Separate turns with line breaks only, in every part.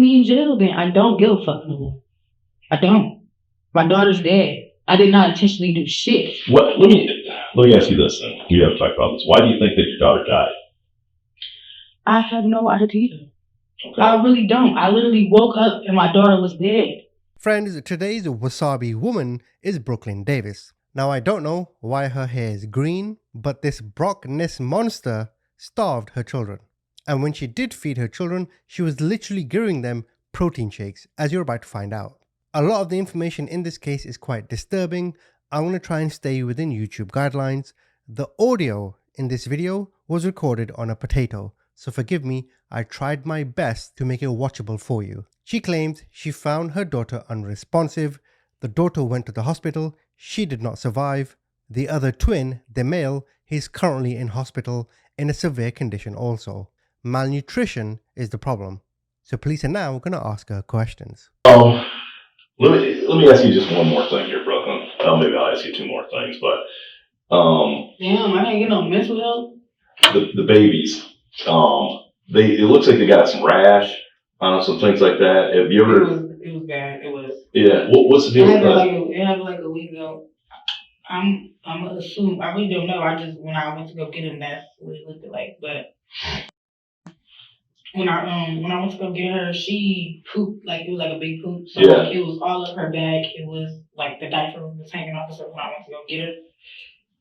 me in jail, then I don't give a fuck no more. I don't. My daughter's dead. I did not intentionally do shit.
Let me ask you this then. You haven't talked about this. Why do you think that your daughter died?
I have no idea. Okay. I really don't. I literally woke up and my daughter was dead.
Friends, today's wasabi woman is Brooklynne Davis. Now I don't know why her hair is green, but this Brock Ness monster starved her children. And when she did feed her children, she was literally giving them protein shakes, as you're about to find out. A lot of the information in this case is quite disturbing. I'm going to try and stay within YouTube guidelines. The audio in this video was recorded on a potato, so forgive me, I tried my best to make it watchable for you. She claims she found her daughter unresponsive. The daughter went to the hospital. She did not survive. The other twin, the male, is currently in hospital in a severe condition also. Malnutrition is the problem. So police are now going to ask her questions.
Let me ask you just one more thing here, Brooklynne. Maybe I'll ask you two more things, but
damn, I can't get no mental health.
The babies, it looks like they got some rash, some things like that. Have you ever?
It was bad. It was.
Yeah. What's the deal with that?
It happened like a week ago. I'm gonna assume. I really don't know. When I went to go get him, that's what it looked like. But when I went to go get her, she pooped like it was like a big poop. So
yeah.
Like, it was all up her back. It was like the diaper was hanging off. So when I went to go get her,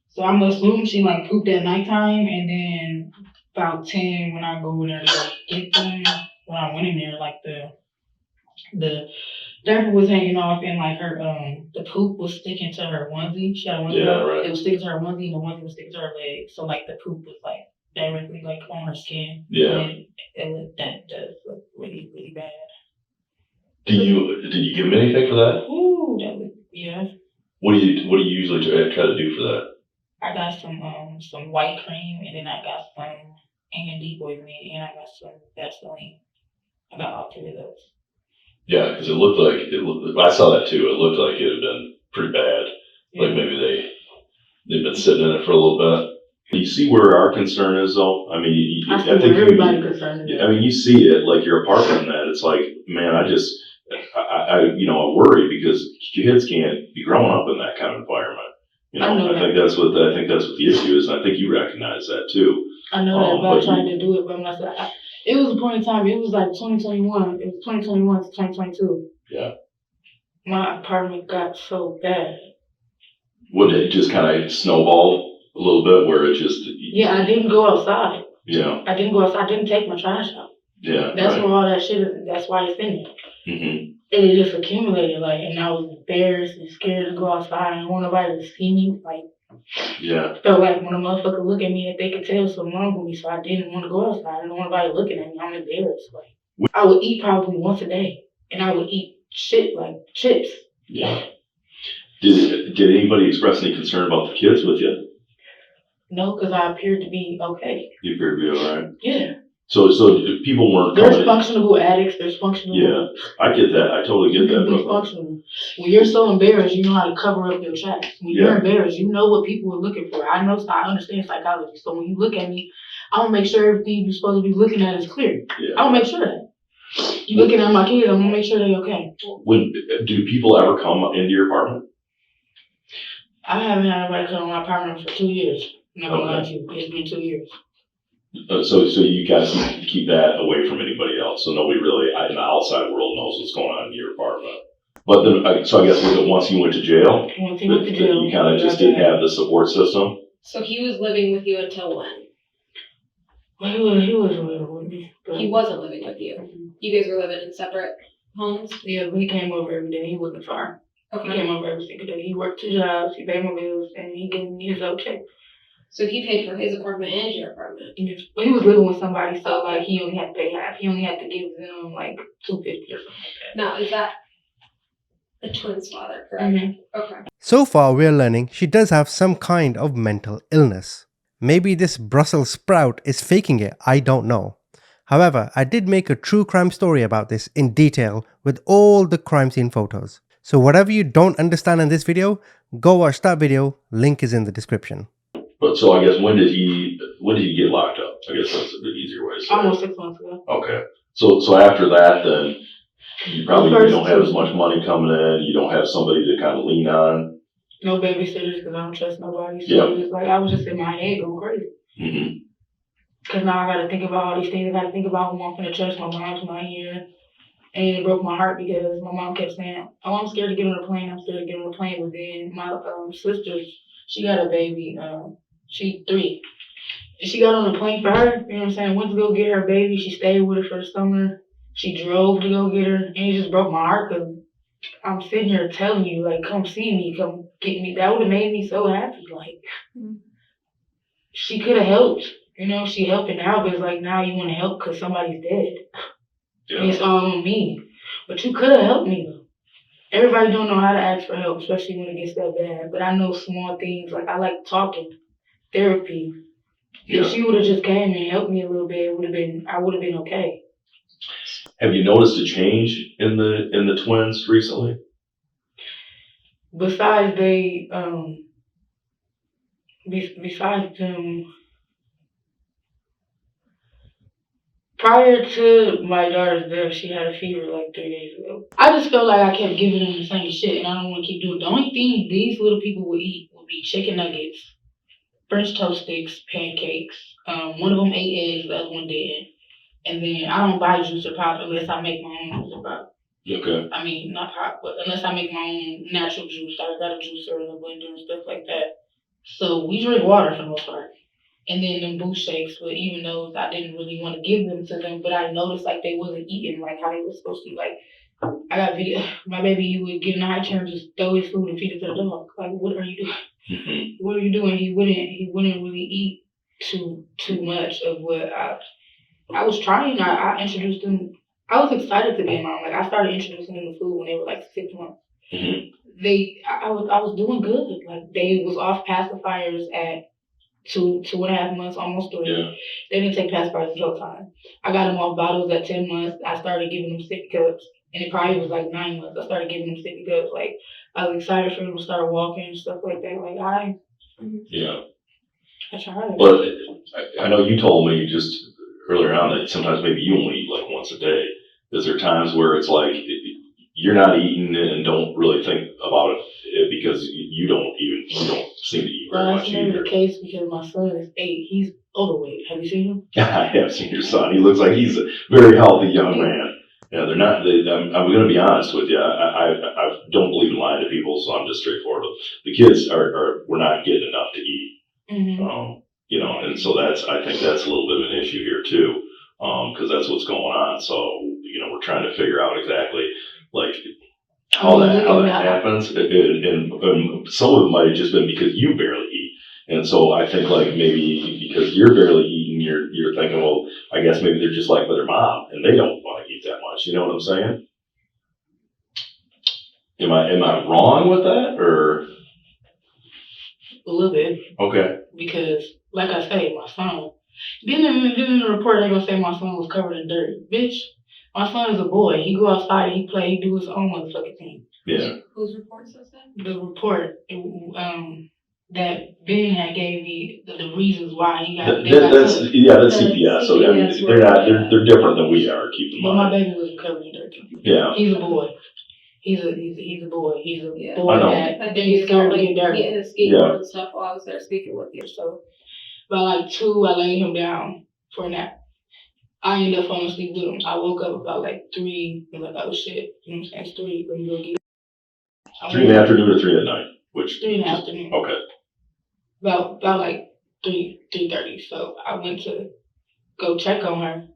so I'm assuming she like pooped at nighttime, and then about 10 when I go in there to go get them. When I went in there, like the diaper was hanging off, and like her the poop was sticking to her onesie. She had a onesie.
Yeah, right.
It was sticking to her onesie, and the onesie was sticking to her leg. So like the poop was like directly like on her skin.
Yeah.
And that does look really, really bad.
Did you give him anything for that?
Ooh, yeah.
What do you usually try to do for that?
I got some white cream, and then I got some A&D poison, and I got some Vaseline. I got all three of those.
Yeah, because it looked like I saw that too. It looked like it had been pretty bad. Yeah. Like maybe they've been sitting in it for a little bit. You see where our concern is, though. I mean, I think
everybody's concerned.
I mean, you see it like your apartment. That it's like, man, I worry because kids can't be growing up in that kind of environment. I think that's what the issue is. And I think you recognize that too.
I know that, but I'm trying to do it. But it was a point in time. It was like 2021. It was 2021 to 2022.
Yeah.
My apartment got so bad.
Would it just kind of snowballed a little bit where it just?
Yeah, I didn't go outside.
Yeah.
I didn't go outside. I didn't take my trash out.
Yeah.
That's where all that shit is. That's why it's in there. Mm-hmm. And it just accumulated, and I was embarrassed and scared to go outside. I didn't want nobody to see me,
Yeah.
Felt like when a motherfucker look at me, if they could tell something wrong with me, so I didn't want to go outside. I didn't want nobody looking at me. I'm embarrassed. I would eat probably once a day, and I would eat shit like chips.
Yeah. Did anybody express any concern about the kids with you?
No, because I appeared to be okay.
You appeared to be all right?
Yeah.
So people weren't.
There's functional addicts. There's functional.
Yeah, I get that. I totally get that.
Be functional. When you're so embarrassed, you know how to cover up your tracks. When you're embarrassed, you know what people are looking for. I understand psychology. So when you look at me, I'm gonna make sure everything you're supposed to be looking at is clear. Yeah. I'm gonna make sure that. You looking at my kids, I'm gonna make sure they're okay.
Do people ever come into your apartment?
I haven't had anybody come to my apartment for 2 years. I'm not gonna lie to you. It's been 2 years.
So you guys keep that away from anybody else, so nobody really in the outside world knows what's going on in your apartment. But then, so I guess once you went to jail, you kind of just didn't have the support system.
So he was living with you until when?
Well, he was living with me.
He wasn't living with you. You guys were living in separate homes.
Yeah, but he came over every day. He wasn't far. Okay. He came over every single day. He worked 2 jobs. He paid my bills, and he gave me his own check.
So he paid for his apartment and your apartment.
But he was living with somebody, so he only had to pay half. He only had to give them $250 or something like that.
Now, is that the twins' father, correct? Mm-hmm. Okay.
So far, we're learning she does have some kind of mental illness. Maybe this Brussels sprout is faking it. I don't know. However, I did make a true crime story about this in detail with all the crime scene photos. So whatever you don't understand in this video, go watch that video. Link is in the description.
But so I guess when did he get locked up? I guess that's a bit easier way to say it.
Almost 6 months ago.
Okay. So after that, then you probably
First
don't have
two.
as much money coming in. You don't have somebody to kind of lean on.
No babysitters because I don't trust nobody. So
Yep.
it was like I was just in my head going crazy.
Mm-hmm.
Because now I got to think about all these things. I got to think about when I'm from the church. My mom's not here. And it broke my heart because my mom kept saying, "Oh, I'm scared to get on a plane. I'm scared to get on a plane." But then my sister, she got a baby. She 3. And she got on a plane for her. You know what I'm saying? Went to go get her baby. She stayed with her for the summer. She drove to go get her. And it just broke my heart because I'm sitting here telling you, like, come see me, come get me. That would have made me so happy. Like, she could have helped. You know, she helping now, but it's like now you want to help because somebody's dead.
Yeah.
And it's all on me. But you could have helped me though. Everybody don't know how to ask for help, especially when it gets that bad. But I know small things. Like I like talking, therapy.
Yeah.
If she would have just came and helped me a little bit, I would have been okay.
Have you noticed a change in the twins recently?
Besides besides them, prior to my daughter's death, she had a fever like 3 days ago. I just felt like I kept giving them the same shit, and I don't want to keep doing it. The only thing these little people would eat would be chicken nuggets, French toast sticks, pancakes. One of them ate eggs, the other one didn't. And then I don't buy juice or pop unless I make my own juice or pop.
Okay.
I mean, not pop, but unless I make my own natural juice. I got a juicer and a blender and stuff like that. So we drink water for the most part. And then them boost shakes, but even those I didn't really want to give them to them, but I noticed like they wasn't eating like how they were supposed to. Like I got video, my baby, he would get in the high chair and just throw his food and feed it to the dog. Like, what are you doing?
Mm-hmm.
What are you doing? He wouldn't really eat too much of what I was trying. I introduced them. I was excited to be a mom. Like I started introducing them to food when they were like 6 months.
Mm-hmm.
I was doing good. Like they was off pacifiers at 2.5 months, almost 3.
Yeah.
They didn't take pacifiers until time. I got them off bottles at 10 months. I started giving them sippy cups, and it probably was like 9 months. I started giving them sippy cups. Like I was excited for them to start walking and stuff like that. Like I tried.
But I know you told me just earlier on that sometimes maybe you only eat like once a day. Is there times where it's like you're not eating and don't really think about it because you don't seem to eat very much
That's never
either?
the case because my son is 8. He's overweight. Have you seen him?
I have seen your son. He looks like he's a very healthy young man. Yeah, they're not. I'm going to be honest with you. I don't believe in lying to people, so I'm just straightforward. The kids we're not getting enough to eat.
Mm-hmm.
You know, and so I think that's a little bit of an issue here too, because that's what's going on. So, you know, we're trying to figure out exactly like how that happens, and some of it might have just been because you barely eat, and so I think like maybe because you're barely eating, you're thinking, well, I guess maybe they're just like their mom, and they don't want to eat that much. You know what I'm saying? Am I wrong with that, or?
A little bit.
Okay.
Because, like I say, my son. Then in the report, they're going to say my son was covered in dirt. Bitch, my son is a boy. He go outside, he play, he do his own motherfucking thing.
Yeah.
Whose report says that?
The report that Ben had gave me the reasons why he got.
That's CPS. So I mean, they're different than we are. Keep in
mind. But my baby wasn't covered in dirt.
Yeah.
He's a boy. He's a boy. He's a boy
that
he's scared to get dirty.
Getting his skateboard and stuff while I was there speaking with you.
So by like 2, I laid him down for a nap. I ended up falling asleep with him. I woke up about like 3 and like, oh shit, you know what I'm saying? It's 3, let me go get it.
3 in the afternoon or 3 at night? Which
3 in the afternoon.
Okay.
About like 3:30. So I went to go check on her.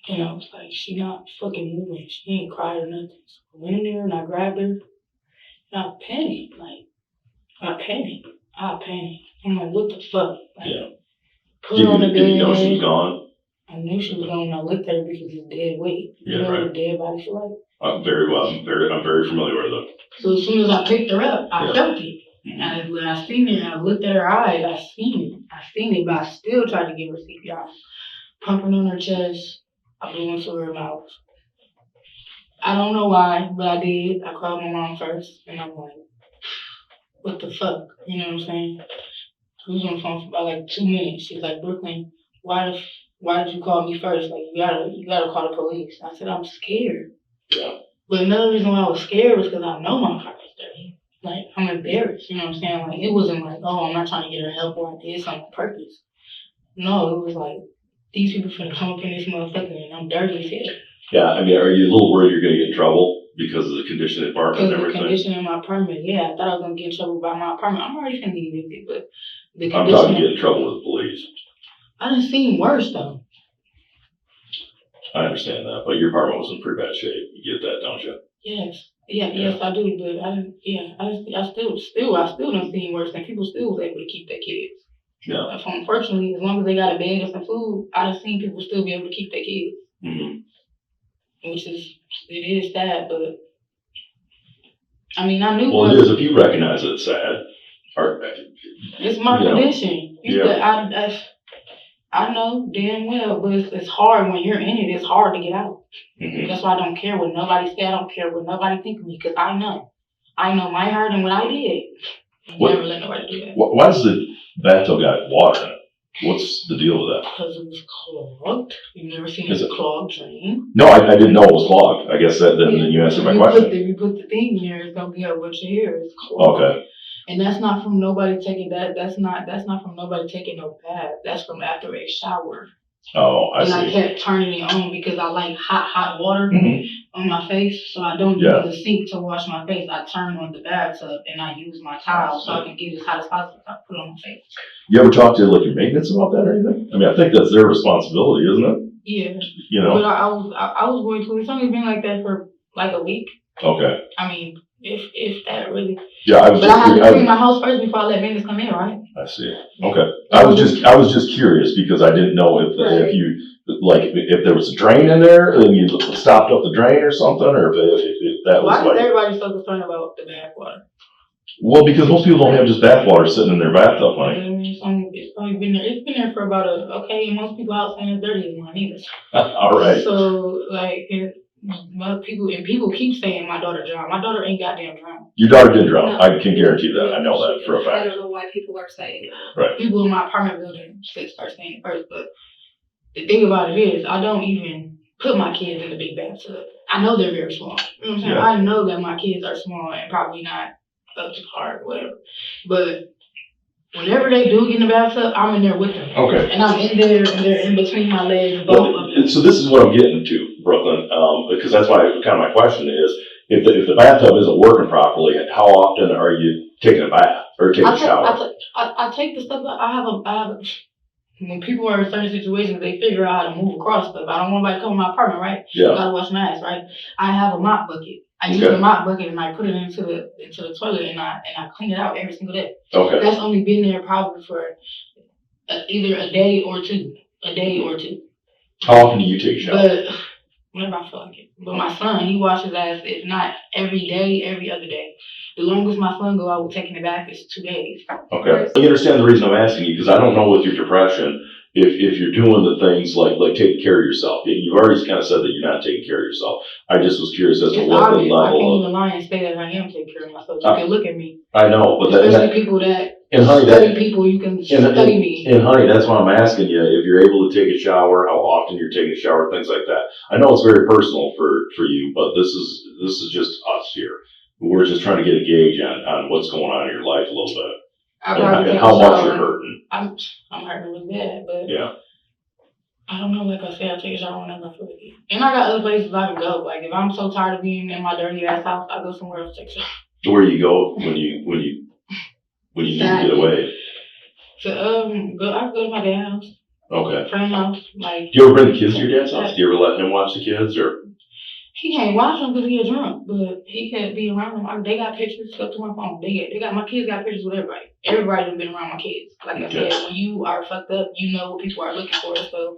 You know, it's like she not fucking moving. She ain't cried or nothing. So I went in there and I grabbed her and I panicked. I panicked. I'm like, what the fuck? Like,
yeah.
Put her on the bed.
Did you know she was gone?
I knew she was gone when I looked at her because it's dead weight. You know what a dead body feel like?
I'm very familiar with it.
So as soon as I picked her up, I felt it. And when I seen it, I looked at her eyes, I seen it, but I still tried to give her CPR. Pumping on her chest, I blew into her mouth. I don't know why, but I did. I called my mom first, and I'm like, what the fuck? You know what I'm saying? We was on the phone for about like 2 minutes. She's like, Brooklynne, why why did you call me first? Like, you gotta call the police. I said, I'm scared.
Yeah.
But another reason why I was scared was because I know my car was dirty. Like, I'm embarrassed, you know what I'm saying? Like, it wasn't like, oh, I'm not trying to get her help or I did something on purpose. No, it was like, these people finna come up in this motherfucker and I'm dirty as hell.
Yeah, I mean, are you a little worried you're gonna get in trouble because of the condition of the apartment and
Because the
everything?
condition of my apartment, yeah, I thought I was gonna get in trouble by my apartment. I'm already finna get evicted, but the
I'm
condition.
talking get in trouble with the police.
I done seen worse though.
I understand that, but your apartment was in pretty bad shape. You get that, don't you?
Yes. Yes, I do, but I still done seen worse and people still was able to keep their kids.
Yeah.
So unfortunately, as long as they got a bed and some food, I done seen people still be able to keep their kids.
Mm-hmm.
Which it is sad, but I mean, I knew.
Well, it is if you recognize that it's sad. Or,
it's my condition. I know damn well, but it's hard when you're in it. It's hard to get out.
Mm-hmm.
That's why I don't care what nobody say. I don't care what nobody think of me because I know my heart and what I did. Never let nobody do that.
Why does the bathtub got water in it? What's the deal with that?
Because it was clogged. You've never seen a clogged drain?
No, I didn't know it was clogged. I guess then you answered my question.
If you put the thing here, it's gonna be up what you hear. It's clogged.
Okay.
And that's not from nobody taking that. That's not from nobody taking no bath. That's from after a shower.
Oh, I see.
And I kept turning it on because I like hot water on my face, so I don't use the sink to wash my face. I turn on the bathtub and I use my towel so I can get as hot as possible. I put it on my face.
You ever talk to like your maintenance about that or anything? I mean, I think that's their responsibility, isn't it?
Yeah.
You know.
But I was going to. It's only been like that for like a week.
Okay.
I mean, if that really.
Yeah, I
had to clean my house first before I let maintenance come in, right?
I see. Okay. I was just curious because I didn't know if you like if there was a drain in there and then you stopped up the drain or something, or if that was like.
Why is everybody so concerned about the bath water?
Well, because most people don't have just bath water sitting in their bathtub, honey.
It's only been there. It's been there for about and most people out saying it's dirty as mine either.
All right.
So like. Most people keep saying my daughter drowned. My daughter ain't goddamn drowned.
Your daughter did drown. No. I can guarantee that. I know that for a fact.
I don't know why people are saying that.
Right.
People in my apartment building start saying it first, but the thing about it is, I don't even put my kids in the big bathtub. I know they're very small. You know what I'm saying? Yeah. I know that my kids are small and probably not up to par or whatever. But whenever they do get in the bathtub, I'm in there with them.
Okay.
And I'm in there, and they're in between my legs, both of them.
So this is what I'm getting to, Brooklynne, because that's why kind of my question is, if the bathtub isn't working properly, how often are you taking a bath or taking a shower?
I take the stuff. I have. When people are in certain situations, they figure out how to move across stuff. I don't want nobody to come in my apartment, right?
Yeah.
I gotta wash my ass, right? I have a mop bucket. I use the mop bucket and I put it into the toilet and I clean it out every single day. Okay. That's only been there probably for either a day or two.
How often do you take a shower?
But whenever I feel like it. But my son, he washes ass, if not every day, every other day. The longest my son go out with taking a bath is 2 days.
Okay. You understand the reason I'm asking you, because I don't know with your depression, if you're doing the things like taking care of yourself. You've already kind of said that you're not taking care of yourself. I just was curious as to what the level
I can't even lie and say that I am taking care of myself. You can look at me.
I know, but
especially people that study people, you can study me. And honey,
that's why I'm asking you if you're able to take a shower, how often you're taking a shower, things like that. I know it's very personal for you, but this is just us here. We're just trying to get a gauge on what's going on in your life a little bit. And how much you're hurting.
I'm hurting really bad, but I don't know. Like I said, I take a shower whenever I feel like it. And I got other places I can go. Like if I'm so tired of being in my dirty ass house, I go somewhere else to take a shower.
Where you go when you need to get away?
I go to my dad's house.
Okay.
Friend's house. Like.
Do you ever bring the kids to your dad's house? Do you ever let him watch the kids or?
He can't watch them because he's drunk, but he can't be around them. They got pictures stuck to my phone. They got my kids got pictures with everybody. Everybody done been around my kids. Like I said, when you are fucked up, you know what people are looking for. So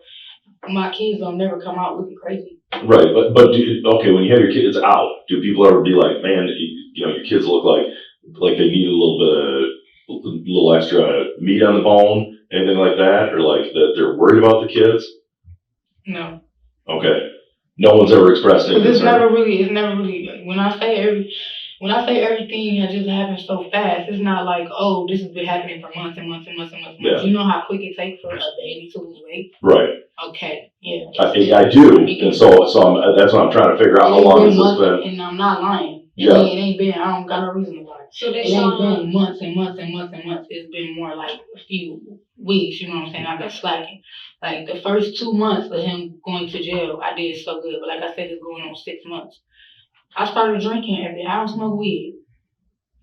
my kids don't never come out looking crazy.
Right, but when you have your kids out, do people ever be like, man, your kids look like they need a little extra meat on the bone, anything like that, or like that they're worried about the kids?
No.
Okay. No one's ever expressed it.
It's never really. When I say everything has just happened so fast, it's not like, oh, this has been happening for months and months and months and months. Yeah. You know how quick it takes for a baby to lose weight.
Right.
Okay, yeah.
I do, and so that's what I'm trying to figure out. How long has this been?
And I'm not lying.
Yeah.
It ain't been. I don't got no reason to lie.
So
it ain't been months and months and months and months. It's been more like a few weeks. You know what I'm saying? I've been slacking. Like the first 2 months of him going to jail, I did so good. But like I said, it's going on 6 months. I started drinking every day. I don't smoke weed.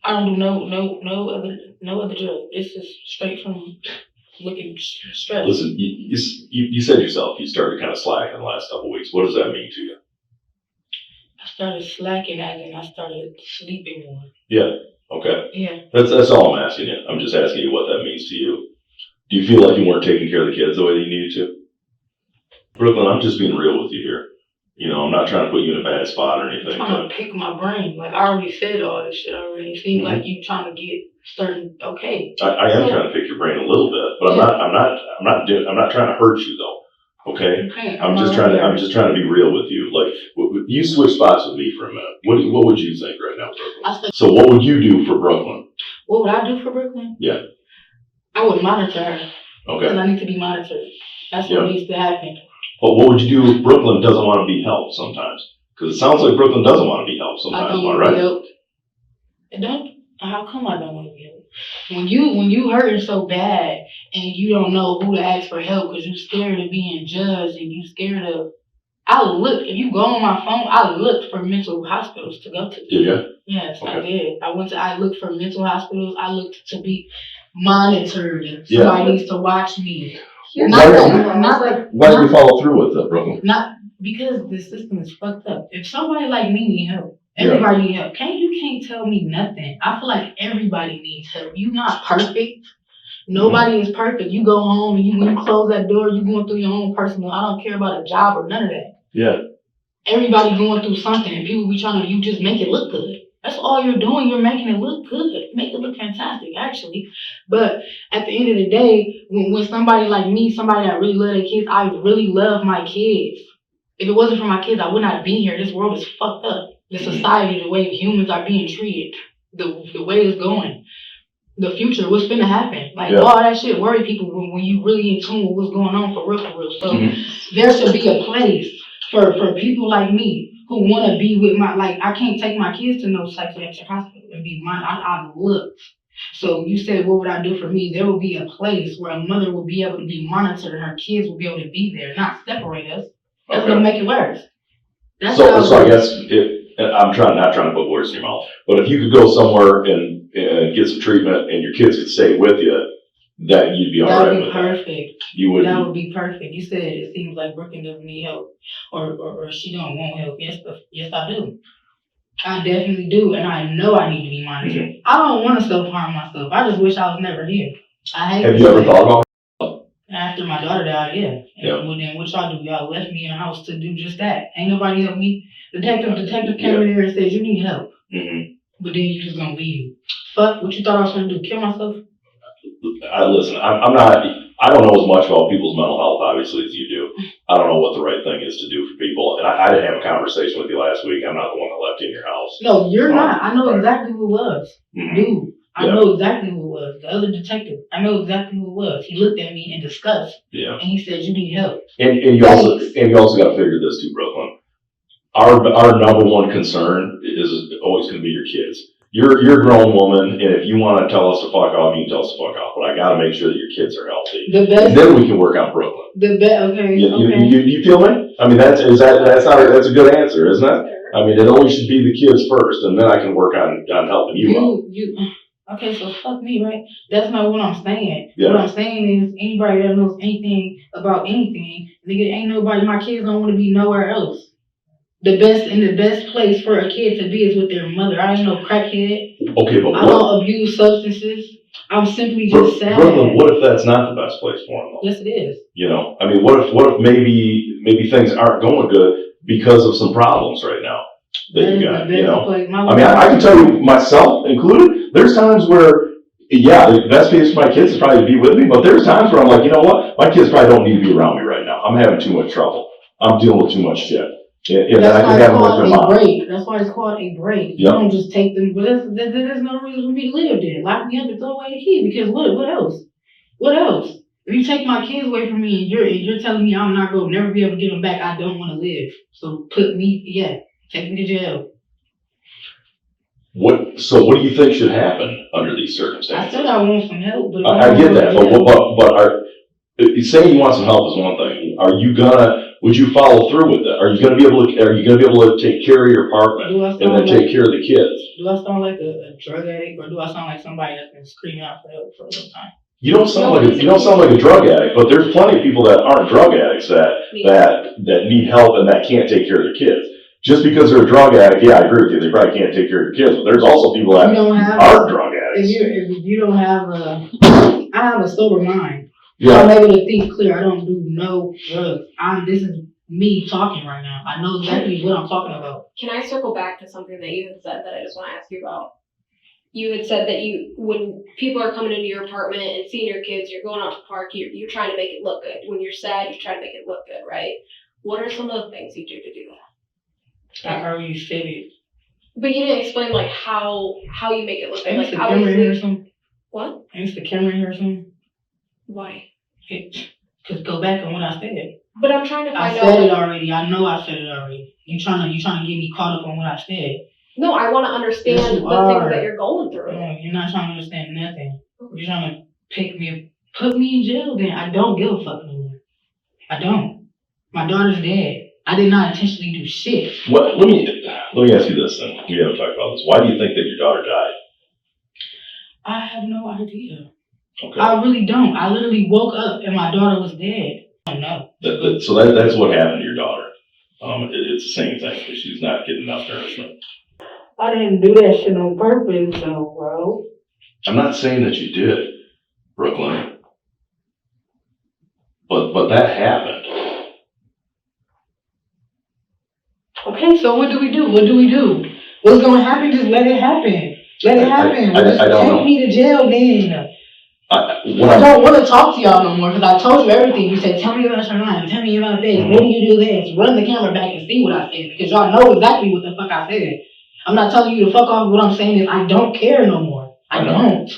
I don't do no other drug. This is straight from looking stressed.
Listen, you said yourself you started kind of slacking the last couple of weeks. What does that mean to you?
I started slacking as in I started sleeping more.
Yeah. Okay.
Yeah.
That's all I'm asking you. I'm just asking you what that means to you. Do you feel like you weren't taking care of the kids the way that you needed to? Brooklynne, I'm just being real with you here. You know, I'm not trying to put you in a bad spot or anything.
I'm trying to pick my brain. Like I already said all this shit already. It seems like you trying to get certain. Okay.
I am trying to pick your brain a little bit, but I'm not trying to hurt you though. Okay. I'm just trying to be real with you. Like you switch spots with me for a minute. What would you think right now, Brooklynne? So what would you do for Brooklynne?
What would I do for Brooklynne?
Yeah.
I would monitor her.
Okay.
Because I need to be monitored. That's what needs to happen.
But what would you do if Brooklynne doesn't want to be helped sometimes? Because it sounds like Brooklynne doesn't want to be helped sometimes,
I don't want to be helped. It don't. How come I don't want to be helped? When you hurting so bad and you don't know who to ask for help because you're scared of being judged and you scared of. If you go on my phone, I looked for mental hospitals to go to.
Did you?
Yes, okay. I did. I looked for mental hospitals. I looked to be monitored. Somebody needs to watch me.
Why did you follow through with it, Brooklynne?
Not because the system is fucked up. If somebody like me need help, everybody need help. You can't tell me nothing. I feel like everybody needs help. You're not perfect. Nobody is perfect. You go home and when you close that door, you going through your own personal. I don't care about a job or none of that.
Yeah.
Everybody going through something and people be trying to, you just make it look good. That's all you're doing. You're making it look good. Make it look fantastic, actually. But at the end of the day, when somebody like me, somebody that really love their kids, I really love my kids. If it wasn't for my kids, I would not be here. This world is fucked up. The society, the way humans are being treated, the way it's going, the future, what's gonna happen. Like all that shit worry people when you really in tune with what's going on for real. So there should be a place for people like me who want to be with I can't take my kids to no psychiatric hospital and be mine. I looked. So you said, what would I do for me? There will be a place where a mother will be able to be monitored and her kids will be able to be there, not separate us. That's gonna make it worse.
So I guess I'm not trying to put words in your mouth, but if you could go somewhere and get some treatment and your kids could stay with you, that you'd be all right with that. That would be perfect. You would.
That would be perfect. You said it seems like Brooklynne doesn't need help, or she don't want help. Yes, I do. I definitely do, and I know I need to be monitored. I don't want to self-harm myself. I just wish I was never here.
Have you ever thought about it?
After my daughter died, yeah. Well, then what y'all do? Y'all left me in the house to do just that. Ain't nobody help me. Detective came in there and said, you need help. But then you just gonna leave. Fuck, what you thought I was gonna do? Kill myself?
Listen, I don't know as much about people's mental health, obviously, as you do. I don't know what the right thing is to do for people. And I didn't have a conversation with you last week. I'm not the one that left you in your house.
No, you're not. I know exactly who it was. Dude, I know exactly who it was. The other detective, I know exactly who it was. He looked at me in disgust. Yeah. And he said, you need help. And you
also got to figure this too, Brooklynne. Our number one concern is always going to be your kids. You're a grown woman, and if you want to tell us to fuck off, you can tell us to fuck off. But I got to make sure that your kids are healthy. And then we can work on Brooklynne.
Okay.
You feel me? I mean, that's a good answer, isn't it? I mean, it always should be the kids first, and then I can work on helping you out.
Okay, so fuck me, right? That's not what I'm saying. Yeah. What I'm saying is anybody that knows anything about anything, nigga, ain't nobody. My kids don't want to be nowhere else. The best place for a kid to be is with their mother. I ain't no crackhead.
Okay, but
I don't abuse substances. I'm simply just sad.
Brooklynne, what if that's not the best place for them? Though?
Yes, it is.
You know, I mean, what if maybe things aren't going good because of some problems right now that you got? You know, I mean, I can tell you myself included. There's times where, the best place for my kids is probably to be with me, but there's times where I'm like, you know what, my kids probably don't need to be around me right now. I'm having too much trouble. I'm dealing with too much shit.
That's why it's called a break. That's why it's called a break. Yep. You don't just take them. But there's no reason for me to live there. Lock me up and throw away the key. Because what else? What else? If you take my kids away from me and you're telling me I'm not going to never be able to get them back, I don't want to live. So take me to jail.
So what do you think should happen under these circumstances?
I said I want some help, but
I get that, but saying you want some help is one thing. Would you follow through with that? Are you gonna be able to take care of your apartment and then take care of the kids?
Do I sound like a drug addict, or do I sound like somebody that's been screaming out for help for a long time?
You don't sound like a drug addict, but there's plenty of people that aren't drug addicts that need help and that can't take care of their kids. Just because they're a drug addict, I agree with you, they probably can't take care of their kids, but there's also people that are drug addicts.
If you don't have I have a sober mind.
Yeah.
I'm able to think clear. I don't do no drugs. This is me talking right now. I know exactly what I'm talking about.
Can I circle back to something that you had said that I just want to ask you about? You had said that when people are coming into your apartment and seeing your kids, you're going out to the park, you're trying to make it look good. When you're sad, you try to make it look good, right? What are some of the things you do to do that?
I already said it.
But you didn't explain like how you make it look good.
Like the camera here or something.
What?
Ain't the camera here or something.
Why?
Because go back on what I said.
But I'm trying to find out.
I said it already. I know I said it already. You trying to get me caught up on what I said.
No, I want to understand the things that you're going through.
No, you're not trying to understand nothing. You're trying to put me in jail. Then I don't give a fuck anymore. I don't. My daughter's dead. I did not intentionally do shit.
Let me ask you this then. We haven't talked about this. Why do you think that your daughter died?
I have no idea.
Okay.
I really don't. I literally woke up and my daughter was dead. I don't know.
So that's what happened to your daughter. It's the same thing. She's not getting enough nourishment.
I didn't do that shit on purpose, though, bro.
I'm not saying that you did, Brooklynne. But that happened.
Okay, so what do we do? What's gonna happen? Just let it happen. Let it happen.
I don't know.
Take me to jail then.
I
don't want to talk to y'all no more because I told you everything. You said, tell me about your life. Tell me about this. When do you do this? Run the camera back and see what I said because y'all know exactly what the fuck I said. I'm not telling you to fuck off. What I'm saying is I don't care no more. I don't.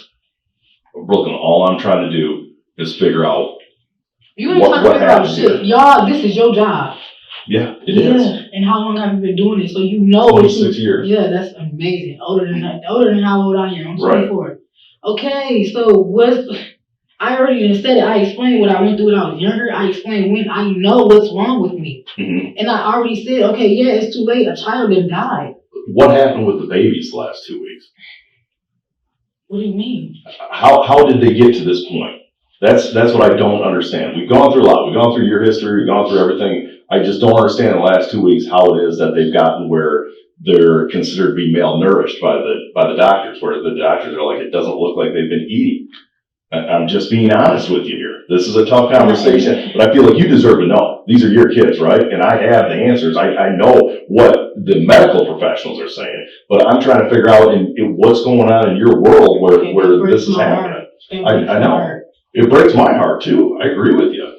Brooklynne, all I'm trying to do is figure out
you ain't trying to figure out shit. Y'all, this is your job.
Yeah, it is.
And how long have you been doing it? So you know
26 years.
Yeah, that's amazing. Older than how old I am. I'm 24. Right. Okay, so I already just said it. I explained what I went through when I was younger. I explained when I know what's wrong with me. Mm-hmm. And I already said, okay, yeah, it's too late. A child done died.
What happened with the babies the last 2 weeks?
What do you mean?
How did they get to this point? That's what I don't understand. We've gone through a lot. We've gone through your history. We've gone through everything. I just don't understand in the last 2 weeks how it is that they've gotten where they're considered to be malnourished by the doctors, where the doctors are like, it doesn't look like they've been eating. I'm just being honest with you here. This is a tough conversation, but I feel like you deserve to know. These are your kids, right? And I have the answers. I know what the medical professionals are saying, but I'm trying to figure out what's going on in your world where this is happening. I know. It breaks my heart too. I agree with you.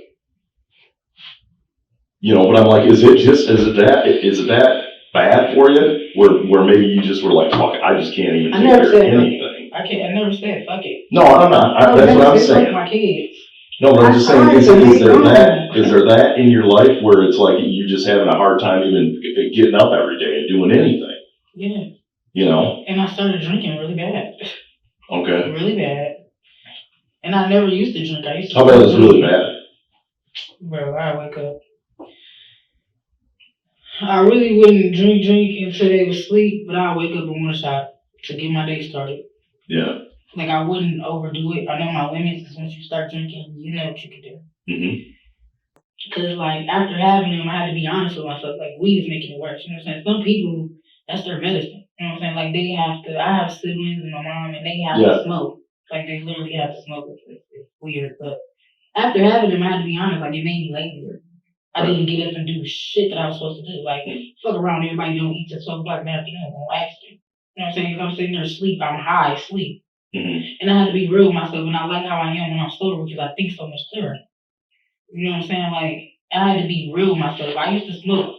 You know, but I'm like, is it that bad for you? Where maybe you just were like, fuck it, I just can't even take care of anything.
I never said fuck it.
No, I'm not. That's what I'm saying.
My kids.
No, but I'm just saying, is there that in your life where it's like you're just having a hard time even getting up every day and doing anything?
Yeah.
You know?
And I started drinking really bad.
Okay.
Really bad. And I never used to drink. I used to.
How bad is really bad?
Bro, I wake up. I really wouldn't drink until they would sleep, but I wake up and want a shot to get my day started.
Yeah.
Like, I wouldn't overdo it. I know my limits is once you start drinking, you know what you can do. Mm-hmm. Because, like, after having them, I had to be honest with myself. Like, weed is making it worse. You know what I'm saying? Some people, that's their medicine. You know what I'm saying? Like, I have siblings and my mom, and they have to smoke. Like, they literally have to smoke. It's weird. But after having them, I had to be honest. Like, it made me lazier. I didn't get up and do shit that I was supposed to do. Like, fuck around, everybody don't eat till 12 o'clock in the afternoon. I'm gonna ask you. You know what I'm saying? If I'm sitting there asleep, I'm high, sleep. Mm-hmm. And I had to be real with myself, and I like how I am when I'm sober because I think so much clearer. You know what I'm saying? Like, I had to be real with myself. I used to smoke.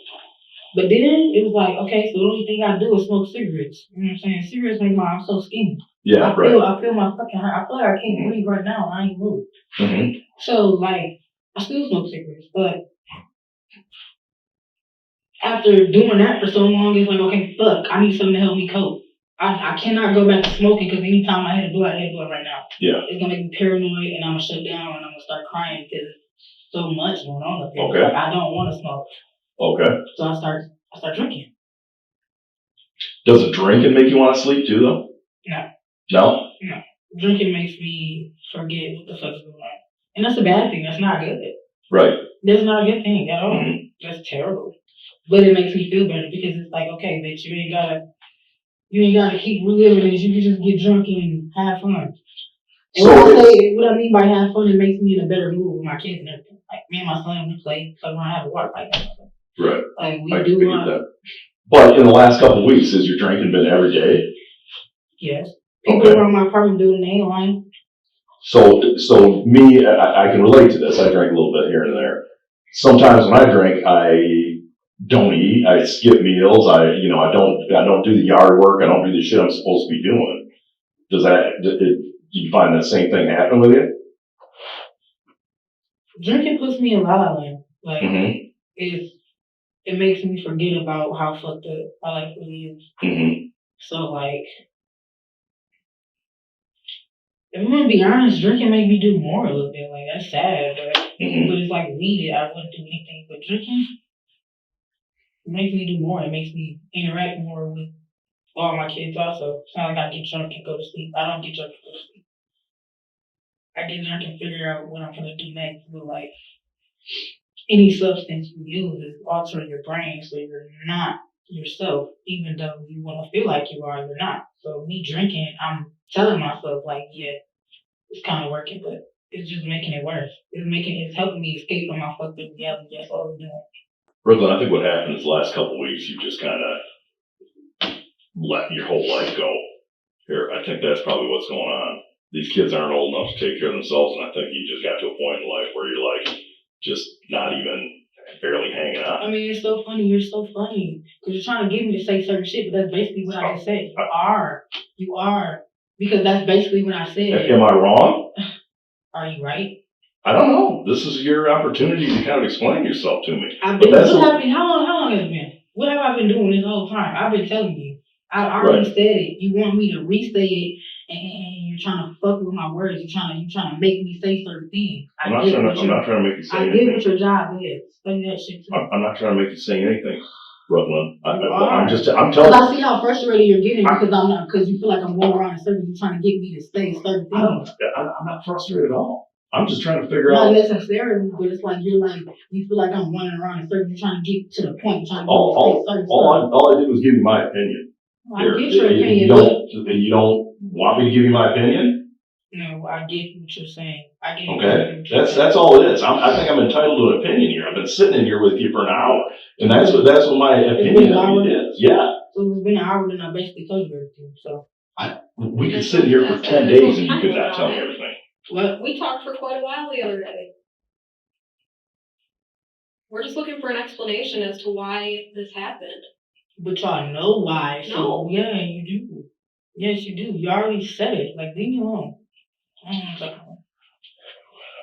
But then it was like, okay, so the only thing I do is smoke cigarettes. You know what I'm saying? Cigarettes make I'm so skinny.
Yeah, right.
I feel my fucking heart. I feel like I can't breathe right now. I ain't moved.
Mm-hmm.
So like, I still smoke cigarettes, but after doing that for so long, it's like, okay, fuck, I need something to help me cope. I cannot go back to smoking because anytime I had to do it, I had to do it right now.
Yeah.
It's gonna make me paranoid, and I'm gonna shut down, and I'm gonna start crying because so much going on up there.
Okay.
Like, I don't want to smoke.
Okay.
So I start drinking.
Does it drinking make you want to sleep too, though?
No.
No?
No. Drinking makes me forget what the fuck's going on. And that's a bad thing. That's not good.
Right.
That's not a good thing at all.
Mm-hmm.
That's terrible. But it makes me feel better because it's like, okay, bitch, you ain't gotta keep reliving this. You can just get drunk and have fun. And what I mean by have fun, it makes me in a better mood with my kids and everything. Like me and my son, we play around, have a water fight.
Right.
Like we
I
do
that. But in the last couple of weeks, has your drinking been every day?
Yes. People around my apartment do it and they ain't lying.
So me, I can relate to this. I drink a little bit here and there. Sometimes when I drink, I don't eat. I skip meals. I don't do the yard work. I don't do the shit I'm supposed to be doing. Do you find that same thing happen with you?
Drinking puts me in la la land. Like it makes me forget about how fucked up my life really is.
Mm-hmm.
So like, if I'm gonna be honest, drinking make me do more a little bit. Like that's sad, but it's like weed. I wouldn't do anything, but drinking makes me do more. It makes me interact more with all my kids. Also, it's not like I get drunk and go to sleep. I don't get drunk and go to sleep. I get drunk and figure out what I'm gonna do next. But like any substance you use is altering your brain, so you're not yourself, even though you want to feel like you are. You're not. So me drinking, I'm telling myself like, yeah, it's kind of working, but it's just making it worse. It's helping me escape from my fucked up reality. That's all we're doing.
Brooklynne, I think what happened is the last couple of weeks, you just kind of let your whole life go. Here, I think that's probably what's going on. These kids aren't old enough to take care of themselves, and I think you just got to a point in life where you're like, just not even barely hanging out.
I mean, it's so funny. You're so funny because you're trying to get me to say certain shit, but that's basically what I just said. You are, because that's basically what I said.
Am I wrong?
Are you right?
I don't know. This is your opportunity to kind of explain yourself to me.
How long has it been? What have I been doing this whole time? I've been telling you. I already said it. You want me to re-say it, and you're trying to fuck with my words. You're trying to make me say certain things.
I'm not trying to make you say anything.
I get what your job is. Study that shit too.
I'm not trying to make you say anything, Brooklynne. I'm telling
you. I see how frustrated you're getting because you feel like I'm going around in circles. You're trying to get me to say certain things.
I'm not frustrated at all. I'm just trying to figure out.
Not necessarily, but it's like you feel like I'm running around in circles. You're trying to get to the point.
All I did was give you my opinion.
I get your opinion.
You don't want me to give you my opinion?
No, I get what you're saying.
Okay, that's all it is. I think I'm entitled to an opinion here. I've been sitting in here with you for an hour, and that's what my opinion of you is. Yeah.
So it's been an hour, and I basically told you everything. So
we could sit here for 10 days, and you could not tell me everything.
What? We talked for quite a while the other day. We're just looking for an explanation as to why this happened.
But y'all know why. So
no.
Yeah, you do. Yes, you do. You already said it. Like, leave me alone.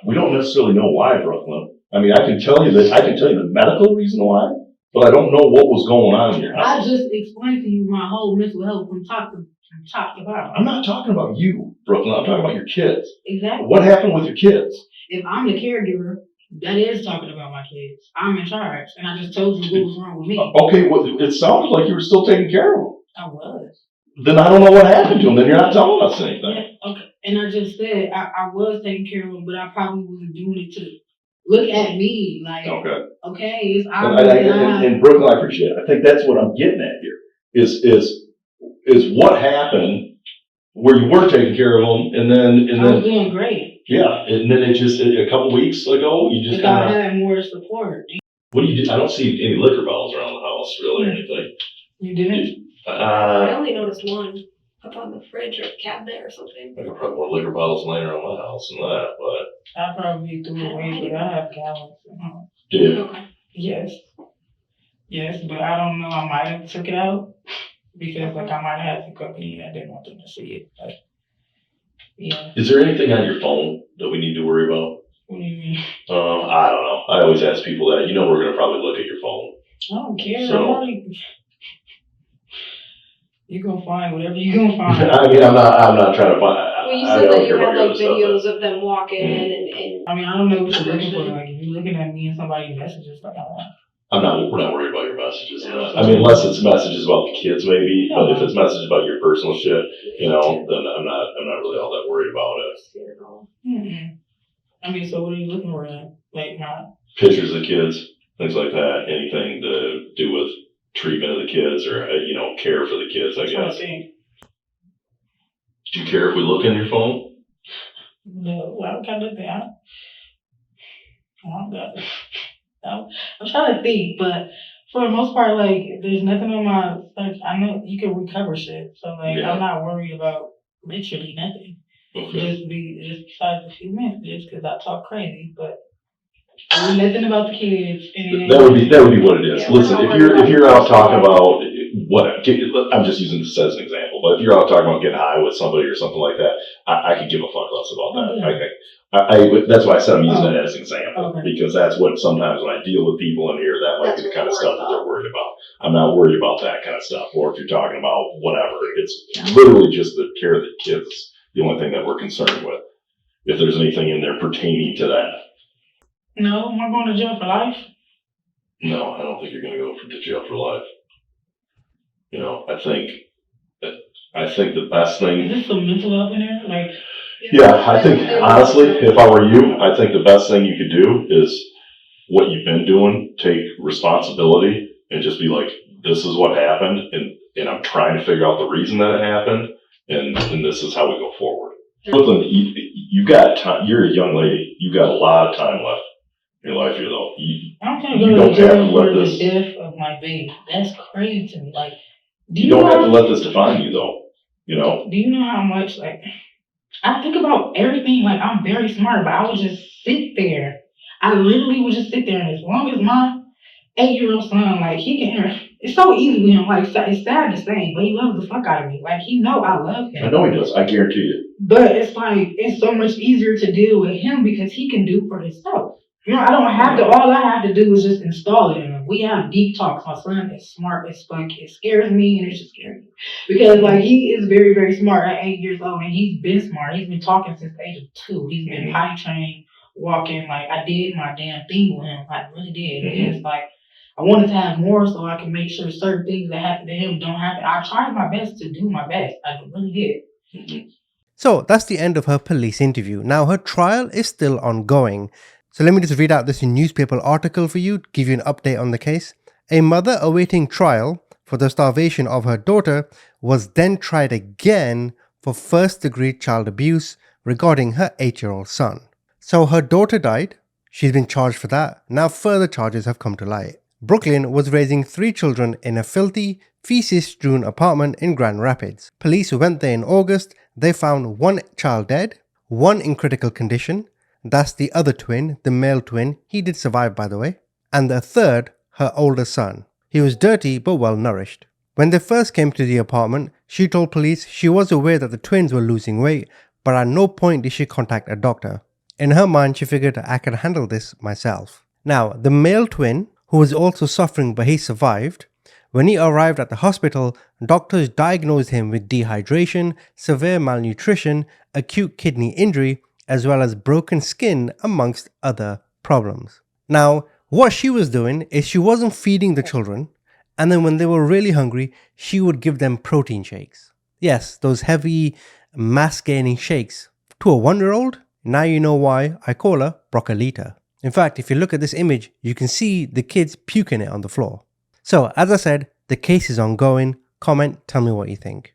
We don't necessarily know why, Brooklynne. I mean, I can tell you the medical reason why, but I don't know what was going on in your house.
I just explained to you my whole mental health from top to bottom.
I'm not talking about you, Brooklynne. I'm talking about your kids.
Exactly.
What happened with your kids?
If I'm the caregiver, that is talking about my kids. I'm in charge, and I just told you what was wrong with me.
Okay, well, it sounded like you were still taking care of them.
I was.
Then I don't know what happened to them. Then you're not telling us anything.
Yeah, okay. And I just said I was taking care of them, but I probably wasn't doing it to look at me like, okay, it's obvious.
And Brooklynne, I appreciate it. I think that's what I'm getting at here. Is what happened where you were taking care of them, and then
I was doing great.
Yeah, and then it just a couple weeks ago you just
kind of had more support.
What do you do? I don't see any liquor bottles around the house really or anything.
You didn't?
I only noticed one up on the fridge or cabinet or something.
I could probably more liquor bottles laying around my house than that, but
I probably threw it away, but I have gallons.
Did?
Okay.
Yes, but I don't know. I might have took it out because I might have had some company and I didn't want them to see it. Yeah.
Is there anything on your phone that we need to worry about?
What do you mean?
I don't know. I always ask people that. We're going to probably look at your phone.
I don't care.
So,
you're going to find whatever you're going to find.
I mean, I'm not trying to find.
Well, you said that you had like videos of them walking in and.
I mean, I don't know what you're looking for. Like, if you're looking at me and somebody's messages, like,
we're not worried about your messages. I mean, unless it's messages about the kids, maybe. But if it's messages about your personal shit, then I'm not really all that worried about it.
Mm-hmm. I mean, so what are you looking for? Like, not
pictures of kids, things like that. Anything to do with treatment of the kids or care for the kids, I guess. Do you care if we look in your phone?
No, I don't kind of think. I'm trying to think, but for the most part, like, there's nothing on my search. I know you can recover shit, so like, I'm not worried about literally nothing.
Okay.
Just besides a few messages, because I talk crazy, but nothing about the kids.
That would be what it is. Yeah, listen, if you're out talking about I'm just using this as an example, but if you're out talking about getting high with somebody or something like that, I could give a fuck less about that. Yeah. That's why I said I'm using that as an example, because that's what sometimes when I deal with people in here, that might be the kind of stuff that they're worried about. I'm not worried about that kind of stuff. Or if you're talking about whatever, it's literally just the care of the kids, the only thing that we're concerned with. If there's anything in there pertaining to that.
No, am I going to jail for life?
No, I don't think you're going to go to jail for life. I think the best thing.
Is this some mental up in there? Like.
Yeah, I think honestly, if I were you, I think the best thing you could do is what you've been doing. Take responsibility and just be like, "This is what happened, and I'm trying to figure out the reason that it happened, and this is how we go forward." Brooklynne, you got time. You're a young lady. You got a lot of time left in your life.
I'm trying to go to jail for the death of my baby. That's crazy to me. Like,
you don't have to let this define you, though.
Do you know how much, like, I think about everything, like, I'm very smart, but I would just sit there. I literally would just sit there, and as long as my 8-year-old son, like, he can hear, it's so easy with him, like, it's sad to say, but he loves the fuck out of me. Like, he know I love him.
I know he does, I guarantee you.
But it's like, it's so much easier to deal with him because he can do for himself. I don't have to, all I have to do is just install it in him. We have deep talks. My son is smart as fuck. It scares me and it just scares me. Because, like, he is very, very smart at 8 years old and he's been smart. He's been talking since the age of 2. He's been potty trained, walking. Like, I did my damn thing with him. I really did. And it's like, I wanted to have more so I can make sure certain things that happen to him don't happen. I tried my best to do my best. I really did.
So that's the end of her police interview. Now her trial is still ongoing. So let me just read out this newspaper article for you, give you an update on the case. A mother awaiting trial for the starvation of her daughter was then tried again for first-degree child abuse regarding her 8-year-old son. So her daughter died. She's been charged for that. Now further charges have come to light. Brooklynne was raising 3 children in a filthy, feces-strewn apartment in Grand Rapids. Police went there in August. They found 1 child dead, 1 in critical condition. That's the other twin, the male twin. He did survive, by the way. And the third, her older son. He was dirty but well nourished. When they first came to the apartment, she told police she was aware that the twins were losing weight, but at no point did she contact a doctor. In her mind, she figured I can handle this myself. Now, the male twin, who was also suffering but he survived, when he arrived at the hospital, doctors diagnosed him with dehydration, severe malnutrition, acute kidney injury, as well as broken skin amongst other problems. Now, what she was doing is she wasn't feeding the children, and then when they were really hungry, she would give them protein shakes. Yes, those heavy, mass-gaining shakes. To a 1-year-old, now you know why I call her Broccolita. In fact, if you look at this image, you can see the kids puking it on the floor. So, as I said, the case is ongoing. Comment, tell me what you think.